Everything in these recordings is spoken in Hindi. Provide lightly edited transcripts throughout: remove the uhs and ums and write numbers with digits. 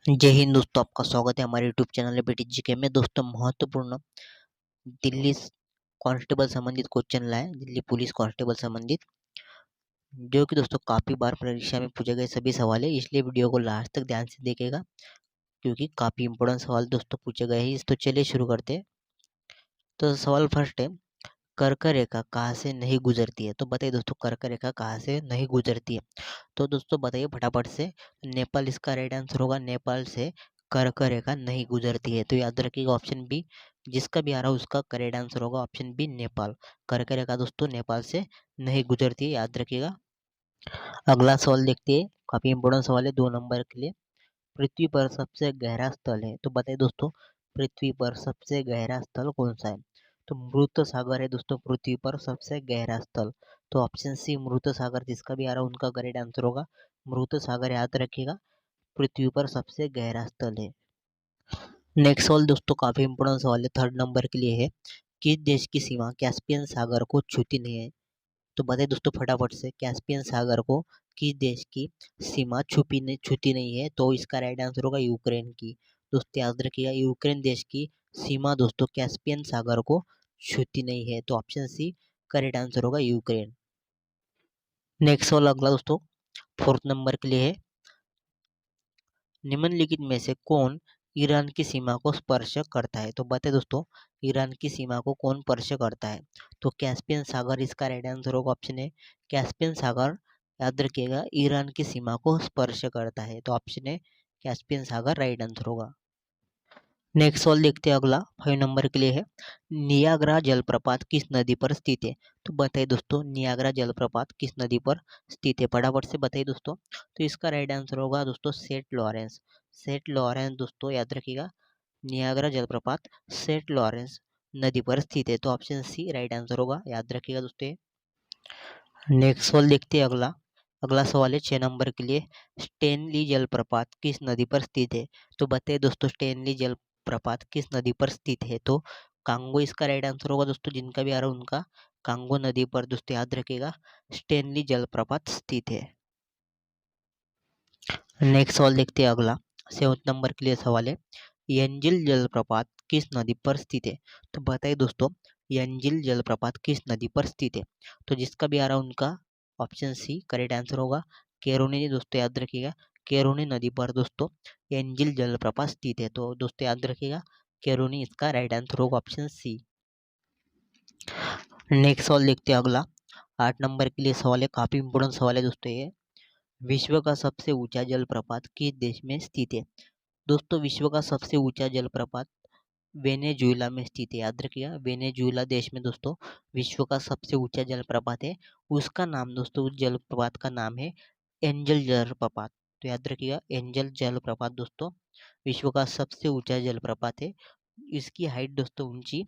जय हिंद दोस्तों, आपका स्वागत है हमारे यूट्यूब चैनल बेटी जीके में। दोस्तों, महत्वपूर्ण दिल्ली कांस्टेबल संबंधित क्वेश्चन लाए, दिल्ली पुलिस कांस्टेबल संबंधित, जो कि दोस्तों काफ़ी बार परीक्षा में पूछे गए सभी सवाल है। इसलिए वीडियो को लास्ट तक ध्यान से देखिएगा, क्योंकि काफ़ी इंपॉर्टेंट सवाल दोस्तों पूछे गए हैं। तो चलिए शुरू करते हैं। तो सवाल फर्स्ट है, कर्क रेखा कहाँ से नहीं गुजरती है? तो बताइए दोस्तों, कर्क रेखा कहाँ से नहीं गुजरती है? तो दोस्तों बताइए फटाफट से। नेपाल इसका राइट आंसर होगा। नेपाल से कर्क रेखा नहीं गुजरती है। तो याद रखिएगा, ऑप्शन बी जिसका भी आ रहा है उसका करेक्ट आंसर होगा ऑप्शन बी, नेपाल। कर्क रेखा दोस्तों नेपाल से नहीं गुजरती है, याद रखिएगा। अगला सवाल देखते हैं, काफी इंपोर्टेंट सवाल है 2 नंबर के लिए। पृथ्वी पर सबसे गहरा स्थल है, तो बताइए दोस्तों पृथ्वी पर सबसे गहरा स्थल कौन सा है? तो मृत सागर है दोस्तों पृथ्वी पर सबसे गहरा स्थल। तो ऑप्शन सी मृत सागर, जिसका भी आ रहा है उनका करेक्ट आंसर होगा मृत सागर, याद रखिएगा। पृथ्वी पर सबसे गहरा स्थल है। नेक्स्ट सवाल दोस्तों काफी इंपोर्टेंट सवाल है, 3 नंबर के लिए है। किस देश की सीमा कैस्पियन सागर को छूती नहीं है? तो बताइए दोस्तों फटाफट से, कैस्पियन सागर को किस देश की सीमा छूती नहीं है? तो इसका राइट आंसर होगा यूक्रेन की। दोस्तों याद रखिएगा, यूक्रेन देश की सीमा दोस्तों कैस्पियन सागर को छूती नहीं है। तो ऑप्शन सी करेक्ट आंसर होगा यूक्रेन। नेक्स्ट सवाल अगला दोस्तों 4th नंबर के लिए है। निम्नलिखित में से कौन ईरान की सीमा को स्पर्श करता है? तो बताइए दोस्तों ईरान की सीमा को कौन स्पर्श करता है? तो कैस्पियन सागर इसका राइट आंसर होगा ऑप्शन ए, कैस्पियन सागर, याद रखिएगा ईरान की सीमा को स्पर्श करता है। तो option A Caspian Sagar right answer होगा। नेक्स्ट सवाल देखते हैं, अगला 5 नंबर के लिए है। नियाग्रा जलप्रपात किस नदी पर स्थित है? तो बताइए दोस्तों नियाग्रा जलप्रपात किस नदी पर स्थित है? फटाफट से बताइए दोस्तों। तो इसका राइट आंसर होगा दोस्तों सेंट लॉरेंस। सेंट लॉरेंस दोस्तों याद रखिएगा, नियाग्रा जलप्रपात सेंट लॉरेंस नदी पर स्थित है। तो ऑप्शन सी राइट आंसर होगा, याद रखिएगा दोस्तों। नेक्स्ट सवाल देखते हैं, अगला अगला सवाल है 6 नंबर के लिए। स्टेनली जलप्रपात किस नदी पर स्थित है? तो बताइए दोस्तों स्टेनली जलप्रपात किस नदी पर स्थित है? तो कांगो इसका राइट आंसर होगा दोस्तों, जिनका भी आ रहा है उनका कांगो नदी पर दोस्तों याद रखिएगा स्टेनली जलप्रपात स्थित है। नेक्स्ट सवाल देखते हैं, अगला 7th नंबर के लिए सवाल है। यंजिल जलप्रपात किस नदी पर स्थित है? तो बताइए दोस्तों यंजिल जलप्रपात किस नदी पर स्थित है? तो जिसका भी आ रहा है उनका ऑप्शन सी करेक्ट आंसर होगा केरोनी, दोस्तों याद रखिएगा केरोनी नदी पर दोस्तों यंजिल जलप्रपात स्थित है। तो दोस्तों याद रखिएगा केरोनी इसका राइट आंसर होगा ऑप्शन सी। नेक्स्ट सवाल देखते हैं, अगला 8 नंबर के लिए सवाल है, काफी इंपोर्टेंट सवाल है दोस्तों ये। विश्व का सबसे ऊंचा जलप्रपात किस देश में स्थित है? दोस्तों विश्व का सबसे ऊंचा जलप्रपात वेनेजुएला में स्थित है, याद रखिएगा वेनेजुएला देश में दोस्तों विश्व का सबसे ऊंचा जलप्रपात है। उसका नाम दोस्तों उस जलप्रपात का नाम है एंजल जलप्रपात। तो याद रखिएगा एंजल जलप्रपात दोस्तों विश्व का सबसे ऊंचा जलप्रपात है। इसकी हाइट दोस्तों ऊंची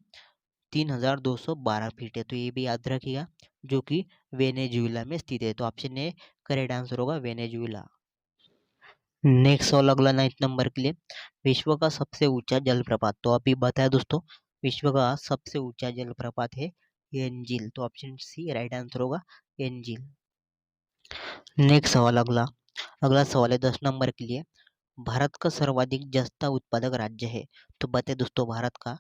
3212 फीट है। तो ये भी याद रखिएगा, जो कि वेनेजुएला में स्थित है। तो ऑप्शन ए करेक्ट आंसर होगा वेनेजुएला। नेक्स्ट सवाल अगला 9th नंबर के लिए। विश्व का सबसे ऊंचा जलप्रपात, तो अभी बताया दोस्तों विश्व का सबसे ऊंचा जलप्रपात है एंजिल। तो ऑप्शन सी राइट आंसर होगा एंजिल। नेक्स्ट सवाल अगला अगला सवाल है 10 नंबर के लिए। भारत का सर्वाधिक जस्ता उत्पादक राज्य है? तो बताइए दोस्तों भारत का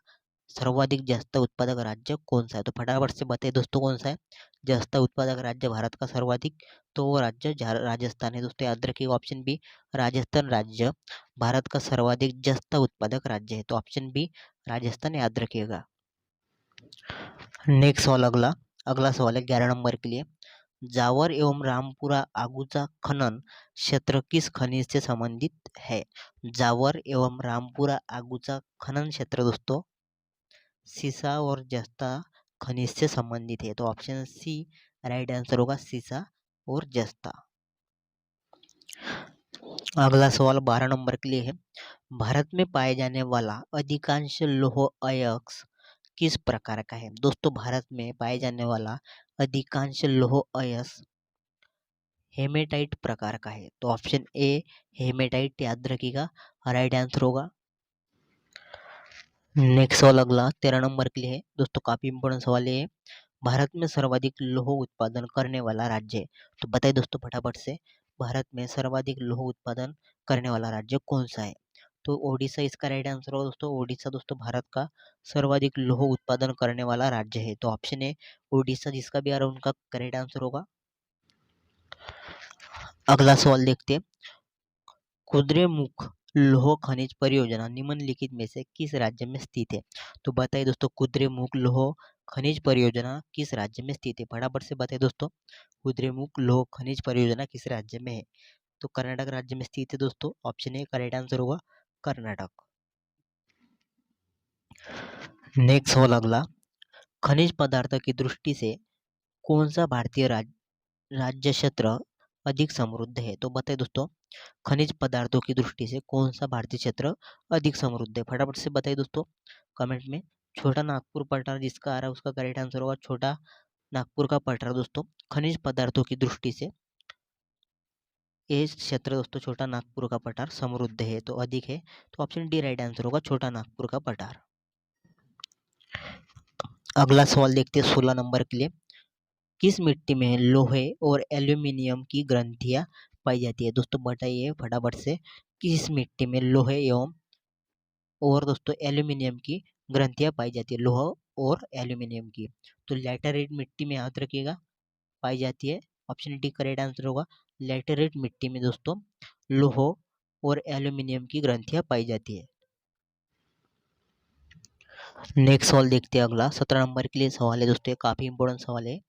सर्वाधिक जस्ता उत्पादक राज्य कौन सा है? तो फटाफट से बताइए दोस्तों कौन सा है जस्ता उत्पादक राज्य भारत का सर्वाधिक? तो वो राज्य राजस्थान है दोस्तों, याद रखिएगा ऑप्शन बी राजस्थान राज्य भारत का सर्वाधिक जस्ता उत्पादक राज्य है। तो ऑप्शन बी राजस्थान, याद रखिएगा। नेक्स्ट सवाल अगला अगला सवाल है 11 नंबर के लिए। जावर एवं रामपुरा आगूचा खनन क्षेत्र किस खनिज से संबंधित है? जावर एवं रामपुरा आगूचा खनन क्षेत्र दोस्तों सीसा और जस्ता खनिज से संबंधित है। तो ऑप्शन सी राइट आंसर होगा सीसा और जस्ता। अगला सवाल 12 नंबर के लिए है। भारत में पाए जाने वाला अधिकांश लौह अयस्क किस प्रकार का है? दोस्तों भारत में पाए जाने वाला अधिकांश लौह अयस्क हेमेटाइट प्रकार का है। तो ऑप्शन ए हेमेटाइट, याद रखिएगा राइट आंसर होगा। नेक्स्ट सवाल अगला 13 नंबर के लिए है दोस्तों, काफी इंपोर्टेंट सवाल है। भारत में सर्वाधिक लौह उत्पादन करने वाला राज्य है? तो बताइए दोस्तों फटाफट से, भारत में सर्वाधिक लौह उत्पादन करने वाला राज्य कौन सा है? तो ओडिशा इसका राइट आंसर होगा दोस्तों। ओडिशा दोस्तों भारत का सर्वाधिक लौह उत्पादन करने वाला राज्य है, तो ऑप्शन ए ओडिशा जिसका भी आ रहा है उनका करेक्ट आंसर होगा। अगला सवाल देखते हैं। कुद्रेमुख लौह खनिज परियोजना निम्नलिखित में से किस राज्य में स्थित है? तो बताइए दोस्तों, कुद्रेमुख लौह खनिज परियोजना किस राज्य में स्थित है? फटाफट से बताइए दोस्तों, कुद्रेमुख लौह खनिज परियोजना किस राज्य में है? तो कर्नाटक राज्य में स्थित है दोस्तों। ऑप्शन ए करेक्ट आंसर होगा कर्नाटक। नेक्स्ट सवाल अगला, खनिज पदार्थ की दृष्टि से कौन सा भारतीय राज्य क्षेत्र अधिक समृद्ध है? तो बताइए दोस्तों, खनिज पदार्थों की दृष्टि से कौन सा भारतीय क्षेत्र अधिक समृद्ध है? फटाफट से बताइए दोस्तों कमेंट में। छोटा नागपुर पठार जिसका आ रहा है उसका करेक्ट आंसर होगा छोटा नागपुर का पठार दोस्तों। खनिज पदार्थों की दृष्टि से ये क्षेत्र दोस्तों छोटा नागपुर का पठार समृद्ध है, तो अधिक है, तो ऑप्शन डी राइट आंसर होगा छोटा नागपुर का पठार। अगला सवाल देखते हैं 16 नंबर के लिए। किस मिट्टी में लोहे और एल्यूमिनियम की ग्रंथियां पाई जाती है? दोस्तों बताइए फटाफट से, किस मिट्टी में लोहे एवं और दोस्तों एल्यूमिनियम की ग्रंथियां पाई जाती है? लोहा और एल्यूमिनियम की, तो लैटेराइट मिट्टी में याद रखिएगा पाई जाती है। ऑप्शन डी करेक्ट आंसर होगा। लैटेराइट मिट्टी में दोस्तों लोहा और एल्यूमिनियम की ग्रंथियां पाई जाती है। नेक्स्ट सवाल देखते हैं अगला 17 नंबर के लिए सवाल है दोस्तों, काफी इंपॉर्टेंट सवाल है।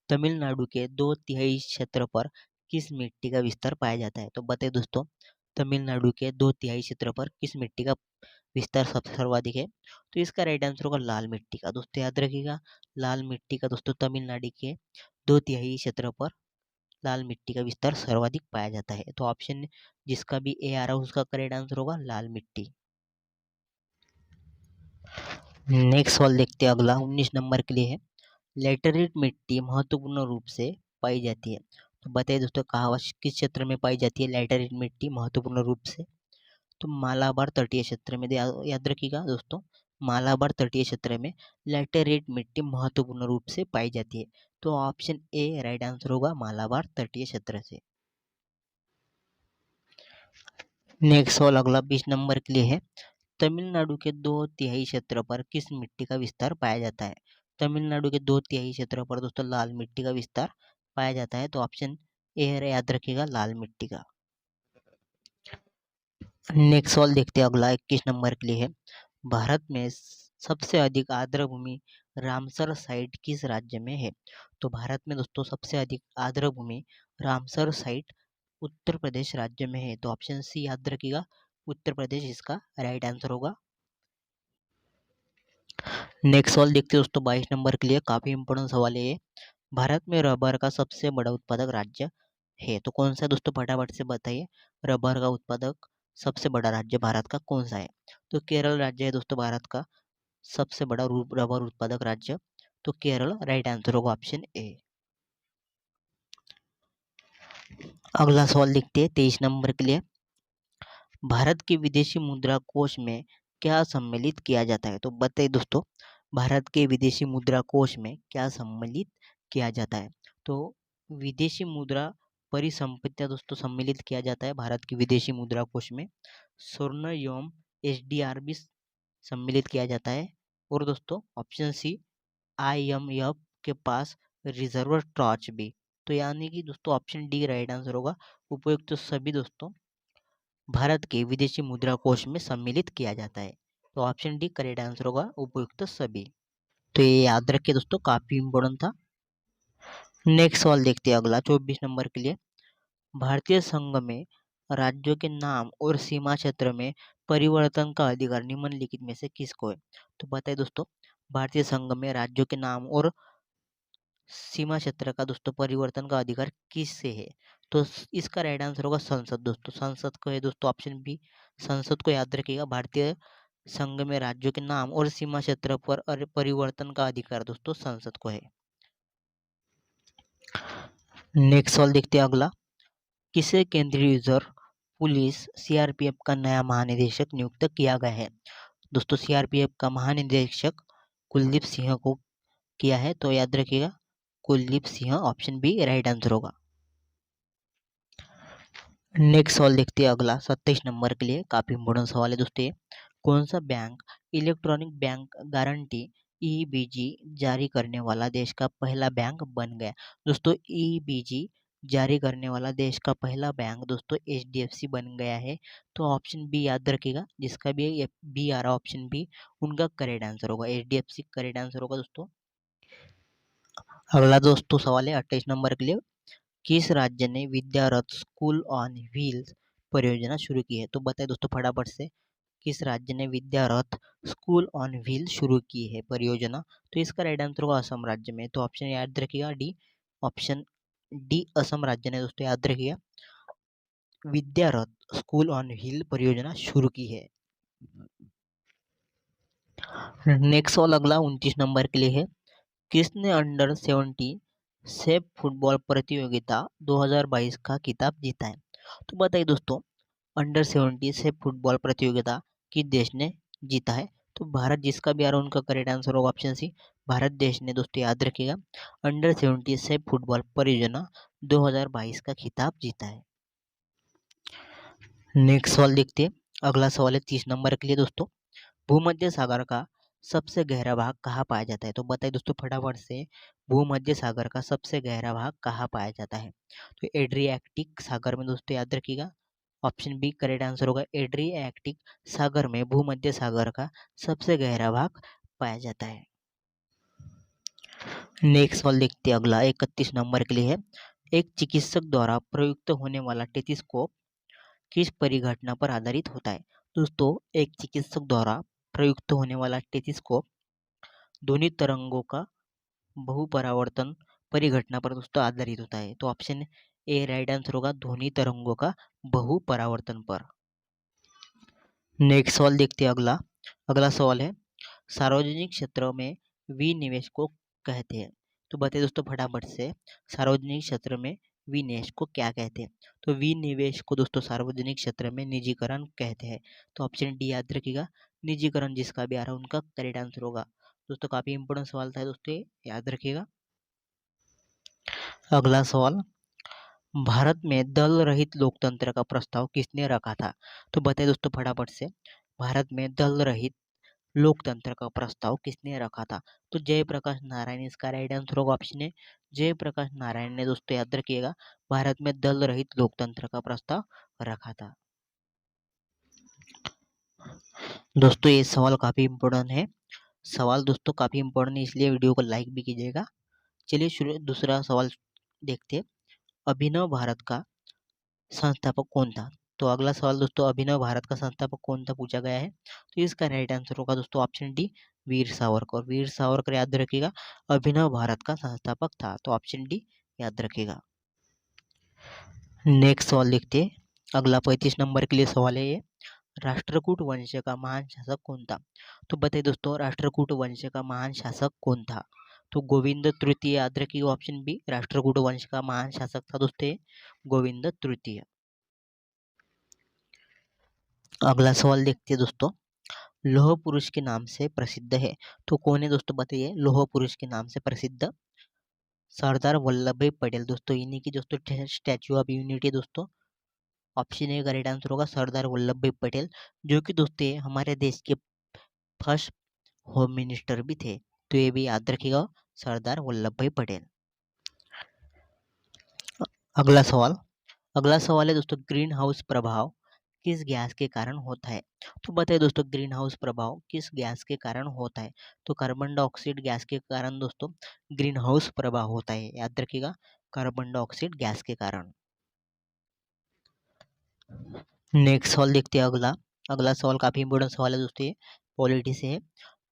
तमिलनाडु के 2/3 क्षेत्र पर किस मिट्टी का विस्तार पाया जाता है? तो बताइए दोस्तों, तमिलनाडु के 2/3 क्षेत्र पर किस मिट्टी का विस्तार सबसे सर्वाधिक है? तो इसका राइट आंसर होगा लाल मिट्टी का। दोस्तों याद रखिएगा, लाल मिट्टी का दोस्तों तमिलनाडु के 2/3 क्षेत्र पर लाल मिट्टी का विस्तार सर्वाधिक पाया जाता है, तो ऑप्शन जिसका भी ए आ रहा है उसका करेक्ट आंसर होगा लाल मिट्टी। नेक्स्ट सवाल देखते हैं अगला 19 नंबर के लिए है। लैटेराइट मिट्टी महत्वपूर्ण रूप से पाई जाती है, तो बताइए दोस्तों कहाँ किस क्षेत्र में पाई जाती है लैटेराइट मिट्टी महत्वपूर्ण रूप से? तो मालाबार तटीय क्षेत्र में याद रखिएगा दोस्तों, मालाबार तटीय क्षेत्र में लैटेराइट मिट्टी महत्वपूर्ण रूप से पाई जाती है, तो ऑप्शन ए राइट आंसर होगा मालाबार तटीय क्षेत्र से। नेक्स्ट सवाल अगला 20 नंबर के लिए है। तमिलनाडु के 2/3 क्षेत्र पर किस मिट्टी का विस्तार पाया जाता है? तमिलनाडु के 2/3 क्षेत्र पर दोस्तों लाल मिट्टी का विस्तार पाया जाता है, तो ऑप्शन ए याद रखिएगा लाल मिट्टी का। नेक्स्ट सवाल देखते हैं अगला 21 नंबर के लिए है। भारत में सबसे अधिक आर्द्र भूमि रामसर साइट किस राज्य में है? तो भारत में दोस्तों सबसे अधिक आर्द्र भूमि रामसर साइट उत्तर प्रदेश राज्य में है, तो ऑप्शन सी याद रखिएगा उत्तर प्रदेश इसका राइट आंसर होगा। नेक्स्ट सवाल देखते हैं दोस्तों 22 नंबर के लिए, काफी इंपॉर्टेंट सवाल है ये। भारत में रबर का सबसे बड़ा उत्पादक राज्य है, तो कौन सा है दोस्तों? फटाफट से बताइए, रबर का उत्पादक सबसे बड़ा राज्य भारत का कौन सा है? तो केरल राज्य है दोस्तों भारत का सबसे बड़ा रबर उत्पादक राज्य, तो केरल राइट आंसर होगा ऑप्शन ए। अगला सवाल देखते हैं 23 नंबर के लिए। भारत के विदेशी मुद्रा कोष में क्या सम्मिलित किया जाता है? तो बताइए दोस्तों, भारत के विदेशी मुद्रा कोष में क्या सम्मिलित किया जाता है? तो विदेशी मुद्रा परिसंपत्तियां दोस्तों सम्मिलित किया जाता है भारत की विदेशी मुद्रा कोष में। स्वर्ण एवं एसडीआरबी सम्मिलित किया जाता है, और दोस्तों ऑप्शन सी आईएमएफ के पास रिजर्व ट्रॉच भी, तो यानी कि दोस्तों ऑप्शन डी राइट आंसर होगा उपयुक्त तो सभी दोस्तों भारत के विदेशी मुद्रा कोष में सम्मिलित किया जाता है, तो ऑप्शन डी करेक्ट आंसर होगा उपयुक्त सभी। तो ये याद रखिए दोस्तों, काफी इंपॉर्टेंट था। नेक्स्ट सवाल देखते हैं अगला 24 नंबर के लिए। भारतीय संघ में राज्यों के नाम और सीमा क्षेत्र में परिवर्तन का अधिकार निम्नलिखित में से किसको है? तो बताइए दोस्तों, भारतीय संघ में राज्यों के नाम और सीमा क्षेत्र का दोस्तों परिवर्तन का अधिकार किससे है? तो इसका राइट आंसर होगा संसद दोस्तों, संसद को है दोस्तों ऑप्शन बी। संसद को याद रखिएगा, भारतीय संघ में राज्यों के नाम और सीमा क्षेत्र पर परिवर्तन का अधिकार दोस्तों संसद को है। नेक्स्ट सवाल देखते हैं अगला। किसे केंद्रीय रिजर्व पुलिस सीआरपीएफ का नया महानिदेशक नियुक्त किया गया है? दोस्तों सीआरपीएफ का महानिदेशक कुलदीप सिंह को किया है, तो याद रखिएगा Kuldeep Singh option B right answer होगा। नेक्स्ट सवाल देखते हैं अगला 27 नंबर के लिए, काफी इम्पोर्टेंट सवाल है दोस्तों ये। कौन सा बैंक इलेक्ट्रॉनिक बैंक गारंटी ईबीजी जारी करने वाला देश का पहला बैंक बन गया? दोस्तों ईबीजी जारी करने वाला देश का पहला बैंक दोस्तों एचडीएफसी बन गया है। तो ऑप्शन बी याद रखिएगा, जिसका भी ये बी आ रहा ऑप्शन बी उनका करेक्ट आंसर होगा, एचडीएफसी करेक्ट आंसर होगा दोस्तों। अगला दोस्तों सवाल है 28 नंबर के लिए, किस राज्य ने विद्यारथ स्कूल ऑन व्हील्स परियोजना शुरू की है? तो बताइए दोस्तों फटाफट से, किस राज्य ने विद्यारथ स्कूल ऑन व्हील शुरू की है परियोजना? तो इसका राइट आंसर होगा असम राज्य में। तो ऑप्शन याद रखिएगा डी, ऑप्शन डी असम राज्य ने दोस्तों याद रखिएगा विद्यारथ स्कूल ऑन व्हील परियोजना शुरू की है। नेक्स्ट सवाल अगला 29 नंबर के लिए है, किसने अंडर 70 सेफ फुटबॉल प्रतियोगिता 2022 का खिताब जीता है? तो बताइए दोस्तों अंडर 70 से फुटबॉल प्रतियोगिता किस देश ने जीता है? तो भारत, जिसका भी आ रहा है उनका करेक्ट आंसर होगा ऑप्शन सी, भारत देश ने दोस्तों याद रखिएगा अंडर 70 से फुटबॉल परियोजना 2022 का खिताब जीता है। नेक्स्ट सवाल देखते हैं, अगला सवाल है 30 नंबर के लिए दोस्तों, भूमध्य सागर का सबसे गहरा भाग कहाँ पाया जाता है? तो बताइए दोस्तों फटाफट से, भूमध्य सागर का सबसे गहरा भाग कहाँ पाया जाता है? तो एड्रियाटिक सागर में दोस्तों याद रखिएगा, ऑप्शन बी करेक्ट आंसर होगा, एड्रियाटिक सागर में भूमध्य सागर का सबसे गहरा भाग पाया जाता है। नेक्स्ट सवाल देखते हैं अगला 31 नंबर के लिए है, एक चिकित्सक द्वारा प्रयुक्त होने वाला टेलीस्कोप किस परिघटना पर आधारित होता है? दोस्तों एक चिकित्सक द्वारा प्रयुक्त होने वाला टेलीस्कोप ध्वनि तरंगों का बहुपरावर्तन परिघटना पर दोस्तों आधारित होता है। तो ऑप्शन ए राइट आंसर होगा, ध्वनि तरंगों का बहुपरावर्तन पर। नेक्स्ट सवाल देखते हैं अगला, अगला सवाल है, सार्वजनिक क्षेत्र में विनिवेश को कहते हैं? तो बताइए दोस्तों फटाफट से, सार्वजनिक क्षेत्र में विनिवेश को क्या कहते हैं? तो विनिवेश को दोस्तों सार्वजनिक क्षेत्र में निजीकरण कहते हैं। तो ऑप्शन डी याद रखिएगा, निजीकरण जिसका भी आ रहा है उनका करेक्ट आंसर होगा। दोस्तों काफी इंपॉर्टेंट सवाल था दोस्तों, याद रखिएगा। अगला सवाल, भारत में दल रहित लोकतंत्र का प्रस्ताव किसने रखा था? तो बताइए दोस्तों फटाफट से, भारत में दल रहित लोकतंत्र का प्रस्ताव किसने रखा था? तो जयप्रकाश नारायण इसका राइट आंसर होगा, ऑप्शन ए जयप्रकाश नारायण ने दोस्तों याद रखिएगा भारत में दल रहित लोकतंत्र का प्रस्ताव रखा था। दोस्तों ये सवाल काफी इम्पोर्टेंट है, सवाल दोस्तों काफी इम्पोर्टेंट है, इसलिए वीडियो को लाइक भी कीजिएगा। चलिए शुरू दूसरा सवाल देखते हैं, अभिनव भारत का संस्थापक कौन था? तो अगला सवाल दोस्तों, अभिनव भारत का संस्थापक कौन था पूछा गया है। तो इसका राइट आंसर होगा दोस्तों ऑप्शन डी वीर सावरकर। वीर सावरकर याद रखिएगा अभिनव भारत का संस्थापक था। तो ऑप्शन डी याद रखिएगा। नेक्स्ट सवाल देखते हैं, अगला 35 नंबर के लिए सवाल है ये, राष्ट्रकूट वंश का महान शासक कौन था? तो बताइए दोस्तों राष्ट्रकूट वंश का महान शासक कौन था? तो गोविंद तृतीय याद रखिएगा, ऑप्शन बी राष्ट्रकूट वंश का महान शासक था दोस्तों ये गोविंद तृतीय। अगला सवाल देखते हैं दोस्तों, लौह पुरुष के नाम से प्रसिद्ध है? तो कौन है दोस्तों बताइए लौह पुरुष के नाम से प्रसिद्ध? सरदार वल्लभ भाई पटेल दोस्तों, इन्हीं की दोस्तों स्टैचू ऑफ यूनिटी है दोस्तों। ऑप्शन ए करेक्ट आंसर होगा सरदार वल्लभ भाई पटेल, जो कि दोस्तों ये हमारे देश के फर्स्ट होम मिनिस्टर भी थे। तो ये भी याद रखिएगा सरदार वल्लभ भाई पटेल। अगला सवाल, अगला सवाल है दोस्तों, ग्रीन हाउस प्रभाव किस गैस के कारण होता है? तो बताइए दोस्तों ग्रीन हाउस प्रभाव किस गैस के कारण होता है? तो कार्बन डाइऑक्साइड गैस के कारण दोस्तों ग्रीन हाउस प्रभाव होता है, याद रखिएगा कार्बन डाइऑक्साइड गैस के कारण। नेक्स्ट सवाल देखते हैं अगला, अगला सवाल काफी इंपोर्टेंट सवाल है दोस्तों, ये पॉलिटी से है।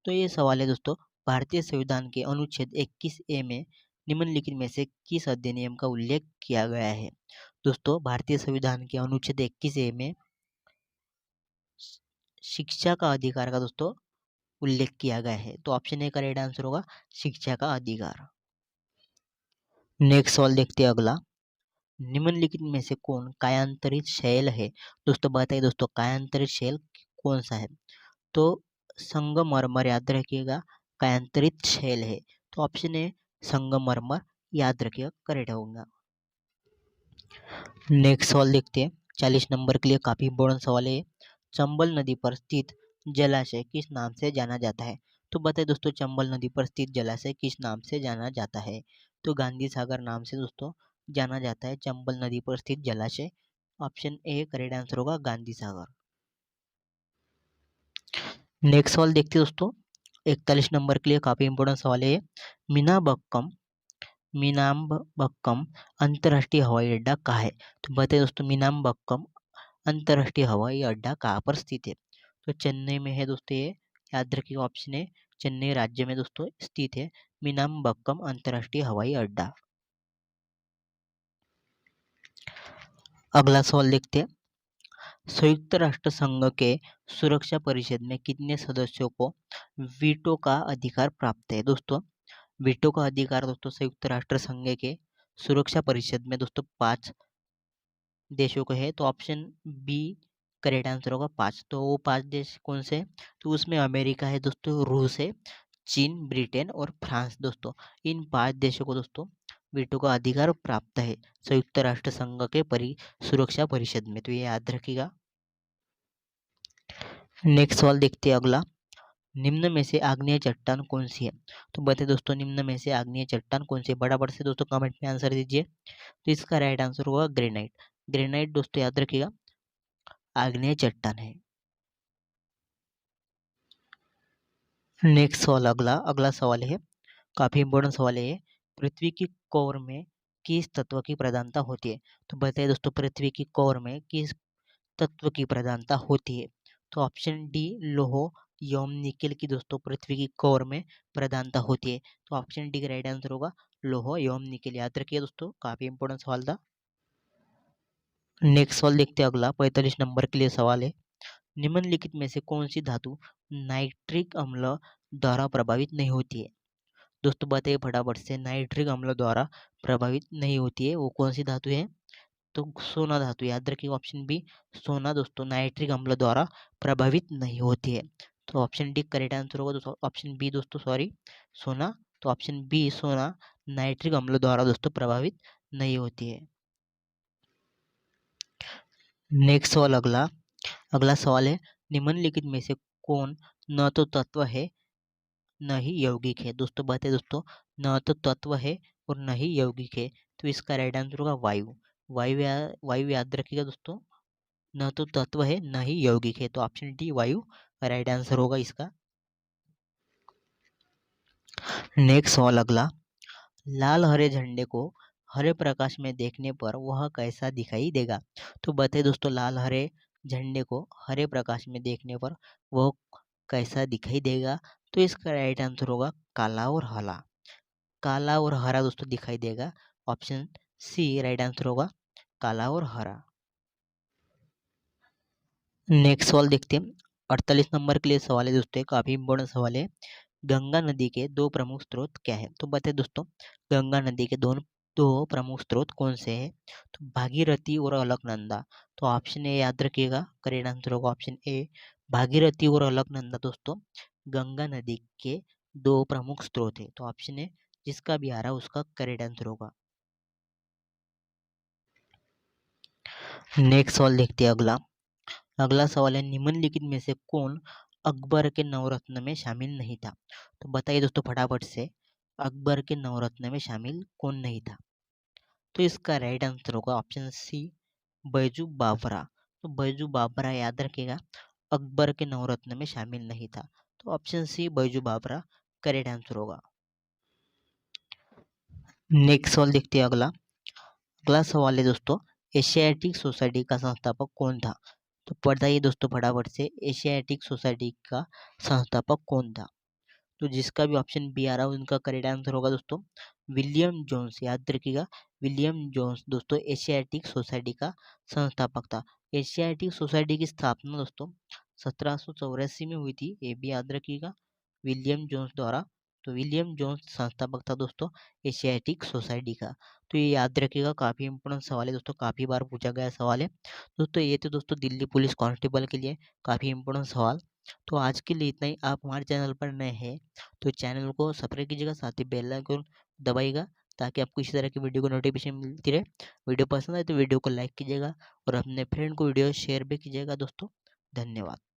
तो ये सवाल है दोस्तों, भारतीय संविधान के अनुच्छेद 21 ए में निम्नलिखित में से किस अधिनियम का उल्लेख किया गया है? दोस्तों भारतीय संविधान के अनुच्छेद 21 ए में शिक्षा का अधिकार का दोस्तों उल्लेख किया गया है। तो ऑप्शन ए का राइट आंसर होगा शिक्षा का अधिकार। नेक्स्ट सवाल देखते हैं अगला, निम्नलिखित में से कौन कायांतरित शैल है? दोस्तों बताइए दोस्तों कायांतरित शैल कौन सा है? तो संगमरमर याद रखिएगा कायांतरित शैल है। तो ऑप्शन ए संगमरमर याद रखिएगा करेक्ट होगा। नेक्स्ट सवाल देखते हैं, 40 नंबर के लिए काफ़ी इम्पोर्टेंट सवाल है। चंबल नदी पर स्थित जलाशय किस नाम से जाना जाता है? तो बताइए दोस्तों, चंबल नदी पर स्थित जलाशय किस नाम से जाना जाता है? तो गांधी सागर नाम से दोस्तों जाना जाता है चंबल नदी पर स्थित जलाशय। ऑप्शन ए करेक्ट आंसर होगा गांधी सागर। नेक्स्ट सवाल देखते हैं दोस्तों, 41 नंबर के लिए काफ़ी इंपॉर्टेंट सवाल है। मीनाबक्कम मीनाम्बक्कम अंतर्राष्ट्रीय हवाई अड्डा कहाँ है? तो बताइए दोस्तों, मीनाम्बक्कम अंतर्राष्ट्रीय हवाई अड्डा कहाँ पर स्थित है? तो चेन्नई में है दोस्तों, ये याद रखिएगा। ऑप्शन है चेन्नई राज्य में दोस्तों स्थित है मीनाम्बक्कम अंतर्राष्ट्रीय हवाई अड्डा। अगला सवाल देखते हैं, संयुक्त राष्ट्र संघ के सुरक्षा परिषद में कितने सदस्यों को वीटो का अधिकार प्राप्त है? दोस्तों, वीटो का अधिकार दोस्तों संयुक्त राष्ट्र संघ के सुरक्षा परिषद में दोस्तों 5 देशों को है। तो ऑप्शन बी करेक्ट आंसर होगा 5। तो वो 5 देश कौन से हैं? तो उसमें अमेरिका है दोस्तों, रूस है, चीन, ब्रिटेन और फ्रांस। दोस्तों, इन 5 देशों को दोस्तों वीटो का अधिकार प्राप्त है संयुक्त राष्ट्र संघ के सुरक्षा परिषद में। तो ये याद रखिएगा। नेक्स्ट सवाल देखते हैं अगला, निम्न में से आग्नेय चट्टान कौन सी है? तो बताइए दोस्तों, निम्न में से आग्नेय चट्टान कौन सी है? बराबर से दोस्तों कमेंट में आंसर दीजिए। तो इसका राइट आंसर होगा ग्रेनाइट। ग्रेनाइट दोस्तों याद रखिएगा आग्नेय चट्टान है। नेक्स्ट सवाल, अगला अगला सवाल है, काफी इंपॉर्टेंट सवाल है। पृथ्वी की कोर में किस तत्व की प्रधानता होती है? तो बताइए दोस्तों, पृथ्वी की कोर में किस तत्व की प्रधानता होती है? तो ऑप्शन डी लोह यौम निकेल की दोस्तों पृथ्वी की कोर में प्रधानता होती है। तो ऑप्शन डी का राइट आंसर होगा लोह यौम निकेल। याद रखिए दोस्तों, काफी इंपॉर्टेंट सवाल था। नेक्स्ट सवाल देखते हैं अगला, 45 नंबर के लिए सवाल है। निम्नलिखित में से कौन सी धातु नाइट्रिक अम्ल द्वारा प्रभावित नहीं होती है? दोस्तों बताइए फटाफट से, नाइट्रिक अम्ल द्वारा प्रभावित नहीं होती है वो कौन सी धातु है? तो सोना धातु। याद रखिए ऑप्शन बी सोना दोस्तों नाइट्रिक अम्ल द्वारा प्रभावित नहीं होती है। तो ऑप्शन डी करेक्ट आंसर होगा दोस्तों, ऑप्शन बी दोस्तों सॉरी सोना। तो ऑप्शन बी सोना नाइट्रिक अम्ल द्वारा दोस्तों प्रभावित नहीं होती है। नेक्स्ट सवाल, अगला अगला सवाल है, निम्नलिखित में से कौन न तो तत्व है न ही यौगिक है? दोस्तों बताइए दोस्तों, न तो तत्व है और न ही यौगिक है। तो इसका राइट आंसर होगा वायु। वायु याद रखिएगा दोस्तों, न तो तत्व है न ही यौगिक है। तो ऑप्शन डी वायु राइट आंसर होगा इसका। नेक्स्ट सवाल, अगला, लाल हरे झंडे को हरे प्रकाश में देखने पर वह कैसा दिखाई देगा? तो बताइए दोस्तों, लाल हरे झंडे को हरे प्रकाश में देखने पर वह कैसा दिखाई देगा? तो इसका राइट आंसर होगा काला और हरा। काला और हरा दोस्तों दिखाई देगा। ऑप्शन सी राइट आंसर होगा काला और हरा। नेक्स्ट सवाल देखते हैं, 48 नंबर के लिए सवाल है दोस्तों, काफी इंपॉर्टेंट सवाल है। गंगा नदी के 2 प्रमुख स्रोत क्या है? तो बताइए दोस्तों, गंगा नदी के दो प्रमुख स्रोत कौन से हैं? तो भागीरथी और अलकनंदा। तो ऑप्शन ए याद रखिएगा, करेक्ट आंसर होगा ऑप्शन ए भागीरथी और अलकनंदा दोस्तों गंगा नदी के 2 प्रमुख स्रोत है। तो ऑप्शन ए जिसका भी आ रहा है उसका करेक्ट आंसर होगा। नेक्स्ट सवाल देखते हैं अगला अगला सवाल है, निम्नलिखित में से कौन अकबर के नवरत्न में शामिल नहीं था? तो बताइए दोस्तों फटाफट से, अकबर के नवरत्न में शामिल कौन नहीं था? तो इसका राइट आंसर होगा ऑप्शन सी बैजू बावरा। तो बैजू बावरा याद रखिएगा अकबर के नवरत्न में शामिल नहीं था। तो ऑप्शन सी बैजू बावरा करेक्ट आंसर होगा। नेक्स्ट सवाल देखते हैं अगला अगला सवाल है दोस्तों, एशियाटिक सोसाइटी का संस्थापक कौन था? तो बताइए दोस्तों फटाफट से, एशियाटिक सोसाइटी का संस्थापक कौन था? तो जिसका भी ऑप्शन बी आ रहा है उनका करेक्ट आंसर होगा दोस्तों विलियम जोन्स। याद रखिएगा विलियम जोन्स दोस्तों एशियाटिक सोसाइटी का संस्थापक था। एशियाटिक सोसाइटी की स्थापना दोस्तों 1784 में हुई थी, ये भी याद रखिएगा विलियम जोन्स द्वारा। तो विलियम जोन्स संस्थापक था दोस्तों एशियाटिक सोसाइटी का। तो ये याद रखिएगा, काफ़ी इंपॉर्टेंट सवाल है दोस्तों, काफ़ी बार पूछा गया सवाल है दोस्तों। ये तो दोस्तों दिल्ली पुलिस कांस्टेबल के लिए काफ़ी इंपॉर्टेंट सवाल। तो आज के लिए इतना ही। आप हमारे चैनल पर नए हैं तो चैनल को सब्सक्राइब कीजिएगा, साथ ही बेल आइकन दबाइएगा ताकि आपको इसी तरह की वीडियो को नोटिफिकेशन मिलती रहे। वीडियो पसंद आए तो वीडियो को लाइक कीजिएगा और अपने फ्रेंड को वीडियो शेयर भी कीजिएगा दोस्तों। धन्यवाद।